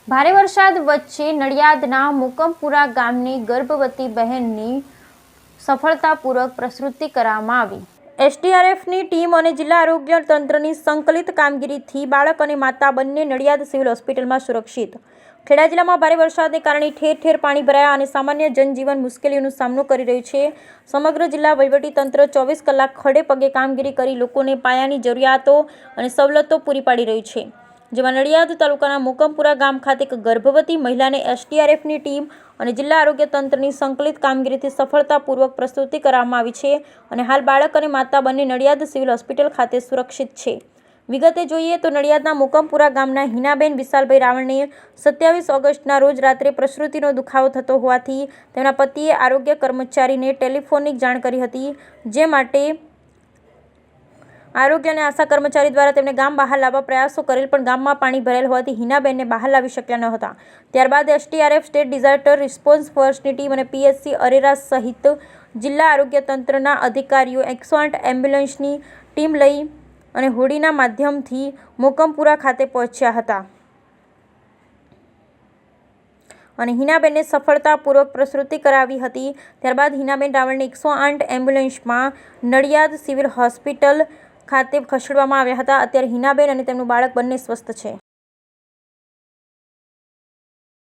ભારે વરસાદ વચ્ચે નડિયાદના મુકમપુરા ગામની ગર્ભવતી બહેનની સફળતાપૂર્વક પ્રસૂતિ કરવામાં આવી। એસડીઆરએફની ટીમ અને જિલ્લા આરોગ્ય તંત્રની સંકલિત કામગીરીથી બાળક અને માતા બંને નડિયાદ સિવિલ હોસ્પિટલમાં સુરક્ષિત। ખેડા જિલ્લામાં ભારે વરસાદને કારણે ઠેર ઠેર પાણી ભરાયા અને સામાન્ય જનજીવન મુશ્કેલીઓનો સામનો કરી રહ્યું છે। સમગ્ર જિલ્લા વહીવટીતંત્ર 24 કલાક ખડે પગે કામગીરી કરી લોકોને પાયાની જરૂરિયાતો અને સવલતો પૂરી પાડી રહ્યું છે। જેમાં નડિયાદ તાલુકાના મુકમપુરા ગામ ખાતે એક ગર્ભવતી મહિલાને એસડીઆરએફની ટીમ અને જિલ્લા આરોગ્ય તંત્રની સંકલિત કામગીરીથી સફળતાપૂર્વક પ્રસૂતિ કરવામાં આવી છે અને હાલ બાળક અને માતા બંને નડિયાદ સિવિલ હોસ્પિટલ ખાતે સુરક્ષિત છે। વિગતે જોઈએ તો નડિયાદના મુકમપુરા ગામના હિનાબેન વિશાલભાઈ રાવળને 27 ઓગસ્ટના રોજ રાત્રે પ્રસૂતિનો દુખાવો થતો હોવાથી તેમના પતિએ આરોગ્ય કર્મચારીને ટેલિફોનિક જાણ કરી હતી, જે માટે આરોગ્ય અને આશા કર્મચારી દ્વારા તેમને ગામ બહાર લાવવા પ્રયાસો કરેલ પણ ગામમાં પાણી ભરાયેલ હોવાથી હિનાબેનને બહાર લાવી શક્યા ન હતા। ત્યારબાદ એસડીઆરએફ સ્ટેટ ડિઝાસ્ટર રિસ્પોન્સ ફોર્સની ટીમ અને પીએચસી અરેરા સહિત જિલ્લા આરોગ્ય તંત્રના અધિકારીઓ 108 એમ્બ્યુલન્સની ટીમ લઈ અને હોડીના માધ્યમથી મુકમપુરા ખાતે પહોંચ્યા હતા અને હિનાબેનને સફળતાપૂર્વક પ્રસૂતિ કરાવી હતી। ત્યારબાદ હિનાબેન રાવળને 108 એમ્બ્યુલન્સમાં નડિયાદ સિવિલ હોસ્પિટલ ખાતે ખસેડવામાં આવ્યા હતા। અત્યારે હિનાબેન અને તેમનું બાળક બંને સ્વસ્થ છે।